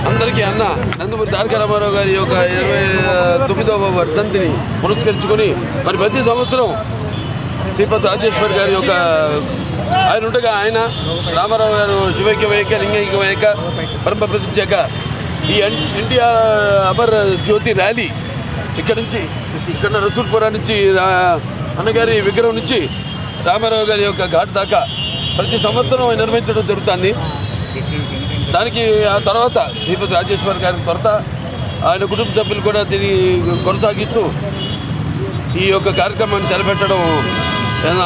అందరికీ అన్న నందమూరి తారక రామారావు గారి యొక్క 29వ వర్ధంతిని పురస్కరించుకొని మరి ప్రతి సంవత్సరం శ్రీపతి రాజేశ్వర్ గారి యొక్క ఆయన ఉండగా ఆయన రామారావు గారు శివైక్యమయ్యాక లింగైక్యమయ్యాక పరమ ప్రతిచ్చాక ఈ ఎన్టీఆర్ అమర్ జ్యోతి ర్యాలీ ఇక్కడ రసూల్పురా నుంచి అన్నగారి విగ్రహం నుంచి రామారావు గారి యొక్క ఘాట్ దాకా ప్రతి సంవత్సరం నిర్వహించడం జరుగుతుంది. దానికి ఆ తర్వాత శ్రీపతి రాజేశ్వర్ గారి తర్వాత ఆయన కుటుంబ సభ్యులు కూడా దీన్ని కొనసాగిస్తూ ఈ యొక్క కార్యక్రమాన్ని తలపెట్టడం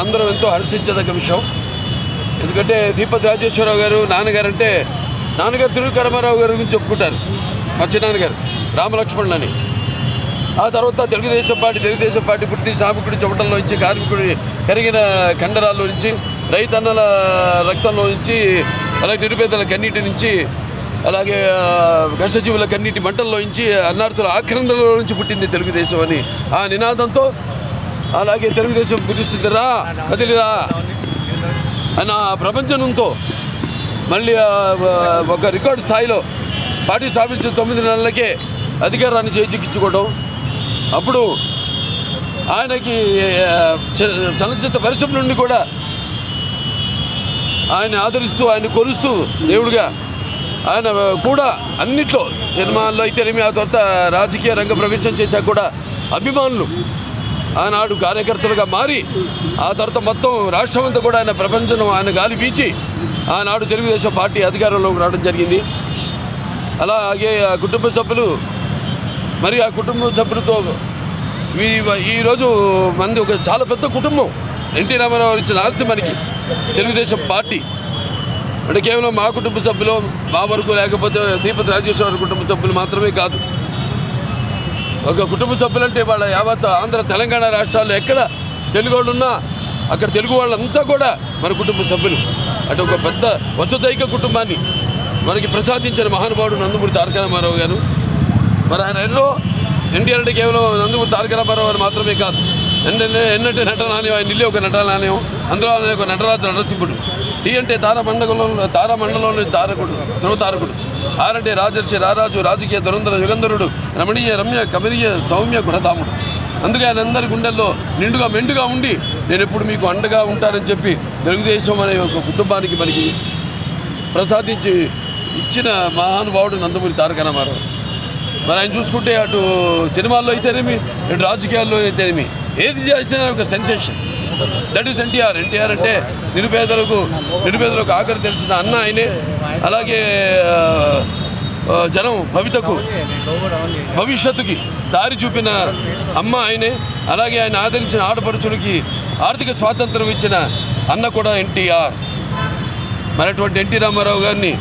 అందరం ఎంతో హర్షించదగ్గ విషయం. ఎందుకంటే శ్రీపతి రాజేశ్వరరావు గారు నాన్నగారు తిరుగు రామారావు గారి గురించి చెప్పుకుంటారు. మా చిన్నాన్నగారు రామలక్ష్మణులని. ఆ తర్వాత తెలుగుదేశం పార్టీ పుట్టి శ్రామికుడి చెమటల్లో నుంచి, కార్మికుడి కరిగిన కండరాల్లో నుంచి, రైతన్నల రక్తంలో నుంచి, అలాగే నిరుపేదల కన్నీటి నుంచి, అలాగే కష్టజీవుల కన్నీటి మంటల్లో నుంచి, అన్నార్థుల ఆక్రందనలో నుంచి పుట్టింది తెలుగుదేశం అని ఆ నినాదంతో, అలాగే తెలుగుదేశం పిలుస్తుందిరా కదిలిరా అని ఆ ప్రపంచంతో మళ్ళీ ఒక రికార్డు స్థాయిలో పార్టీ స్థాపించిన 9 నెలలకే అధికారాన్ని చేజిక్కించుకోవడం. అప్పుడు ఆయనకి చలనచిత్ర పరిశ్రమ నుండి కూడా ఆయన ఆదరిస్తూ, ఆయన కొలుస్తూ దేవుడిగా ఆయన కూడా అన్నిట్లో సినిమాల్లో అయితేనేమి, ఆ తర్వాత రాజకీయ రంగ ప్రవేశం చేశాక కూడా అభిమానులు ఆనాడు కార్యకర్తలుగా మారి, ఆ తర్వాత మొత్తం రాష్ట్రం అంతా కూడా ఆయన ప్రపంచం ఆయన గాలి వీచి ఆనాడు తెలుగుదేశం పార్టీ అధికారంలోకి రావడం జరిగింది. అలాగే ఆ కుటుంబ సభ్యులు మరి ఆ కుటుంబ సభ్యులతో ఈరోజు మంది ఒక చాలా పెద్ద కుటుంబం. ఎన్టీ రామారావు ఇచ్చిన ఆస్తి మనకి తెలుగుదేశం పార్టీ అంటే కేవలం మా కుటుంబ సభ్యులు మా వరకు, లేకపోతే శ్రీపతి రాజేశ్వర కుటుంబ సభ్యులు మాత్రమే కాదు. ఒక కుటుంబ సభ్యులు అంటే వాళ్ళ యావత్ ఆంధ్ర తెలంగాణ రాష్ట్రాల్లో ఎక్కడ తెలుగు వాళ్ళు ఉన్నా అక్కడ తెలుగు వాళ్ళంతా కూడా మన కుటుంబ సభ్యులు. అంటే ఒక పెద్ద వసుదైక కుటుంబాన్ని మనకి ప్రసాదించిన మహానుభావుడు నందమూరి తారక రామారావు గారు. మరి ఆయన ఎన్టీఆర్ అంటే కేవలం నందమూరి తారక రామారావు గారు మాత్రమే కాదు, ఎన్నట్టే నటనాలయం, ఆయన ఇల్లు ఒక నటనాలయం, అందులో ఒక నటరాజు నరసింహుడు. టీ అంటే తారామండలంలోని తారకుడు, ధ్రువతారకుడు. ఆరంటే రాజర్షి, రారాజు, రాజకీయ దురంధర, యుగంధరుడు, రమణీయ, రమ్య, కమనీయ, సౌమ్య, గుణధాముడు. అందుకే ఆయన అందరి గుండెల్లో నిండుగా మెండుగా ఉండి నేను ఎప్పుడు మీకు అండగా ఉంటానని చెప్పి తెలుగుదేశం అనే ఒక కుటుంబానికి మనకి ప్రసాదించి ఇచ్చిన మహానుభావుడు నందమూరి తారక రామారావు. మరి ఆయన చూసుకుంటే అటు సినిమాల్లో అయితేనేమి, ఇటు రాజకీయాల్లో అయితేనేమి, ఏది చేసినా ఒక sensation. That is NTR. NTR అంటే నిరుపేదలకు ఆఖరి తెలిసిన అన్న ఆయనే. అలాగే జనం భవిష్యత్తుకి దారి చూపిన అమ్మ ఆయనే. అలాగే ఆయన ఆదరించిన ఆడపడుచులకి ఆర్థిక స్వాతంత్రం ఇచ్చిన అన్న కూడా ఎన్టీఆర్. మరి అటువంటి ఎన్టీ రామారావు గారిని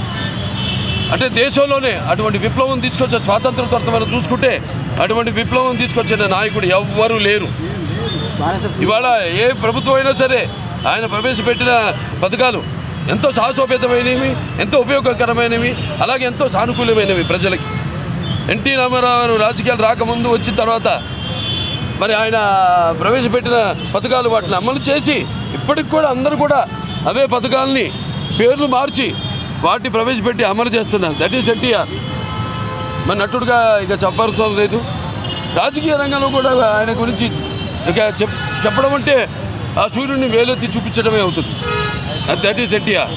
అంటే దేశంలోనే అటువంటి విప్లవం తీసుకొచ్చే స్వాతంత్రం తర్వాత మనం చూసుకుంటే అటువంటి విప్లవం తీసుకొచ్చిన నాయకుడు ఎవ్వరూ లేరు. ఇవాళ ఏ ప్రభుత్వం అయినా సరే ఆయన ప్రవేశపెట్టిన పథకాలు ఎంతో సాహసోపేతమైనవి, ఎంతో ఉపయోగకరమైనవి, అలాగే ఎంతో సానుకూలమైనవి ప్రజలకి. ఎన్టీ రామారావు రాజకీయాలు రాకముందు వచ్చిన తర్వాత మరి ఆయన ప్రవేశపెట్టిన పథకాలు వాటిని అమలు చేసి ఇప్పటికి కూడా అందరూ కూడా అవే పథకాలని పేర్లు మార్చి వాటిని ప్రవేశపెట్టి అమలు చేస్తున్నారు. That is NTR. మరి నటుడుగా ఇక చెప్పాల్సిన లేదు. రాజకీయ రంగంలో కూడా ఆయన గురించి ఇక చెప్పడం అంటే ఆ సూర్యుడిని వేలెత్తి చూపించడమే అవుతుంది. That is NTR.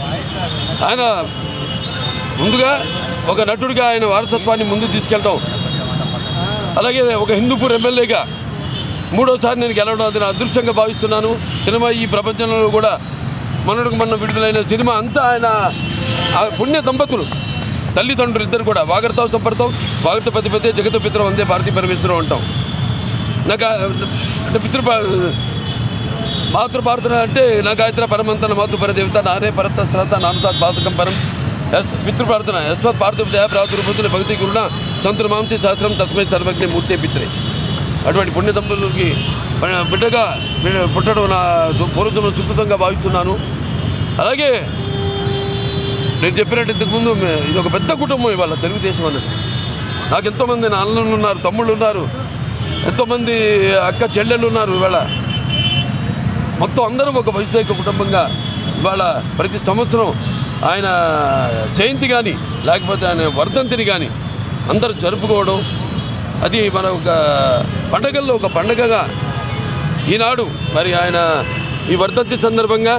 ఆయన ముందుగా ఒక నటుడిగా ఆయన వారసత్వాన్ని ముందుకు తీసుకెళ్ళడం, అలాగే ఒక హిందూపూర్ ఎమ్మెల్యేగా 3వసారి నేను గెలవడం అది నా అదృష్టంగా భావిస్తున్నాను. సినిమా ఈ ప్రపంచంలో కూడా మొన్న విడుదలైన సినిమా అంతా ఆయన పుణ్య దంపతులు, తల్లిదండ్రులు ఇద్దరు కూడా వాగర్తావు సంపర్తావు, వాగర్త పతిపతే జగత పితరం అందే భారతీ పరమేశ్వరం అంటాం. నాకు అంటే మాతృపార్థన అంటే నా గాయత్ర పరమంతన మాతృపర దేవత నానే పరత శ్రత నానుతాత్ పాతకం పరం పితృప్రార్థన యస్వత్ పార్థివదయా ప్రాతుర్భూతుని భక్తి గురుణ సంతుల మాంసి శాస్త్రం తస్మై సర్వజ్ఞ మూర్తే పిత్రే. అటువంటి పుణ్య దంపతులకి బిడ్డగా పుట్టడం నా పూర్వజన్మ సుకృతంగా భావిస్తున్నాను. అలాగే నేను చెప్పినట్టు ఇంతకుముందు ఇది ఒక పెద్ద కుటుంబం ఇవాళ తెలుగుదేశం అన్నది. నాకు ఎంతోమంది నా అన్నలు ఉన్నారు, తమ్ముళ్ళు ఉన్నారు, ఎంతోమంది అక్క చెల్లెళ్ళు ఉన్నారు. ఇవాళ మొత్తం అందరూ ఒక వైద్యుక కుటుంబంగా ఇవాళ ప్రతి సంవత్సరం ఆయన జయంతి కానీ లేకపోతే ఆయన వర్ధంతిని కానీ అందరూ జరుపుకోవడం, అది మన ఒక పండగల్లో ఒక పండగగా ఈనాడు మరి ఆయన ఈ వర్ధంతి సందర్భంగా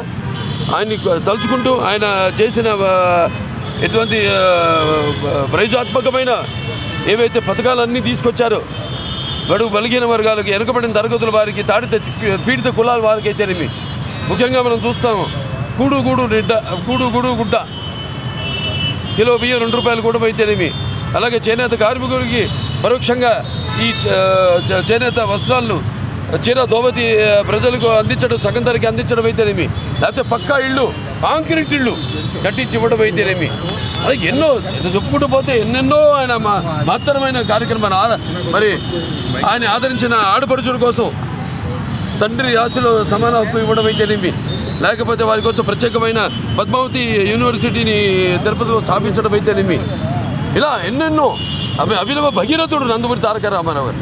ఆయన్ని తలుచుకుంటూ ఆయన చేసిన ఎటువంటి ప్రయోజనాత్మకమైన ఏవైతే పథకాలన్నీ తీసుకొచ్చారో బడుగు బలిగిన వర్గాలకి, వెనుకబడిన తరగతుల వారికి, పీడిత కులాల వారికి అయితేనేమి, ముఖ్యంగా మనం చూస్తాము కూడు గుడ్డ కిలో బియ్యం 2 రూపాయలు కూడా అయితేనేమి, అలాగే చేనేత కార్మికుడికి పరోక్షంగా ఈ చేనేత వస్త్రాలను చీర దోవతి ప్రజలకు అందించడం, సగం ధరకి అందించడం అయితేనేమి, లేకపోతే పక్కా ఇళ్ళు, కాంక్రీట్ ఇళ్ళు కట్టించి ఇవ్వడం అయితేనేమి, అలాగే ఎన్నో చెప్పుకుంటూ పోతే ఎన్నెన్నో ఆయన మహత్తరమైన కార్యక్రమాలు. మరి ఆయన ఆదరించిన ఆడపడుచుల కోసం తండ్రి ఆస్తిలో సమాన హక్కు ఇవ్వడం అయితేనేమి, లేకపోతే వారి కోసం ప్రత్యేకమైన పద్మావతి యూనివర్సిటీని తిరుపతిలో స్థాపించడం అయితేనేమి, ఇలా ఎన్నెన్నో అభినవ భగీరథుడు నందమూరి తారక రామారావు గారు.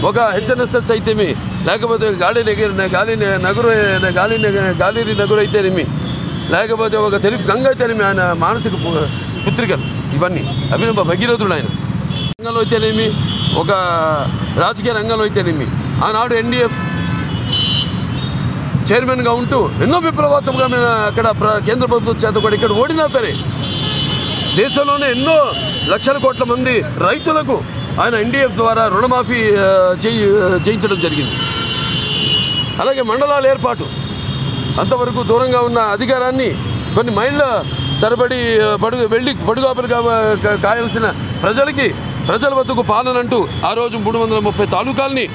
ఒక హెచ్ఎన్ఎస్ఎస్ అయితేమి, లేకపోతే గాలిరి నగరు అయితేనేమి, లేకపోతే ఒక తెలుగు గంగ అయితేనేమి, ఆయన మానసిక పుత్రికలు, ఇవన్నీ అభినవ భగీరథుడు. ఆయన రంగంలో అయితేనేమి, ఒక రాజకీయ రంగంలో అయితేనేమి, ఆనాడు ఎన్డీఎఫ్ చైర్మన్గా ఉంటూ ఎన్నో విప్లవాత్మకమైన అక్కడ కేంద్ర ప్రభుత్వం చేత కూడా ఇక్కడ ఓడినా సరే దేశంలోనే ఎన్నో లక్షల కోట్ల మంది రైతులకు ఆయన ఎన్డీఎఫ్ ద్వారా రుణమాఫీ చేయించడం జరిగింది. అలాగే మండలాల ఏర్పాటు, అంతవరకు దూరంగా ఉన్న అధికారాన్ని కొన్ని మైళ్ళ తరబడి బడుగాపలు కాయాల్సిన ప్రజల వద్దకు పాలనంటూ ఆ రోజు 330 తాలూకాల్ని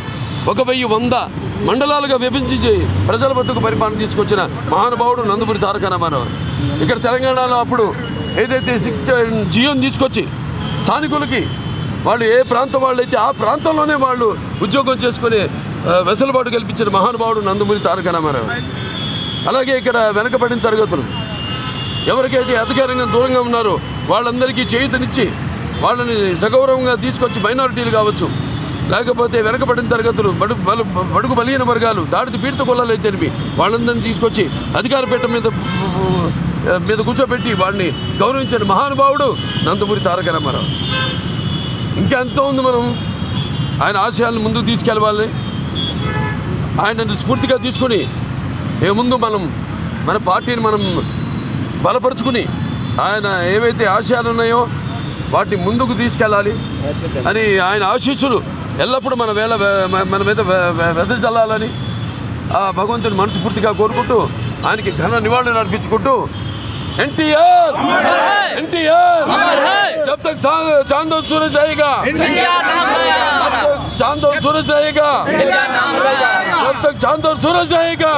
1100 మండలాలుగా విభజించి ప్రజల వద్దకు పరిపాలన తీసుకొచ్చిన మహానుభావుడు నందమూరి తారక రామారావు. ఇక్కడ తెలంగాణలో అప్పుడు ఏదైతే 6 జియోని తీసుకొచ్చి స్థానికులకి వాళ్ళు ఏ ప్రాంతం వాళ్ళు అయితే ఆ ప్రాంతంలోనే వాళ్ళు ఉద్యోగం చేసుకునే వెసులుబాటు కల్పించిన మహానుభావుడు నందమూరి తారక రామారావు. అలాగే ఇక్కడ వెనకబడిన తరగతులు ఎవరికైతే అధికారంగా దూరంగా ఉన్నారో వాళ్ళందరికీ చేయూతనిచ్చి వాళ్ళని సగౌరవంగా తీసుకొచ్చి మైనారిటీలు కావచ్చు, లేకపోతే వెనకబడిన తరగతులు, బడుగు బలిగిన వర్గాలు, దాడిత పీడిత కులాలు అయితేనేమి, వాళ్ళందరినీ తీసుకొచ్చి అధికార పీఠం మీద కూర్చోబెట్టి వాడిని గౌరవించిన మహానుభావుడు నందమూరి తారక రామారావు. ఇంకా ఎంతో ఉంది. మనం ఆయన ఆశయాలను ముందుకు తీసుకెళ్ళాలి. ఆయనను స్ఫూర్తిగా తీసుకుని ముందు మన పార్టీని మనం బలపరుచుకుని ఆయన ఏవైతే ఆశయాలు ఉన్నాయో వాటిని ముందుకు తీసుకెళ్ళాలి అని ఆయన ఆశీస్సులు ఎల్లప్పుడూ మన మీద వెదజల్లాలని ఆ భగవంతుని మనస్ఫూర్తిగా కోరుకుంటూ ఆయనకి ఘన నివాళులు అర్పించుకుంటూ एनटीआर जब तक चांद और सूरज रहेगा, चांद और सूरज रहेगा, जब तक चांद और सूरज रहेगा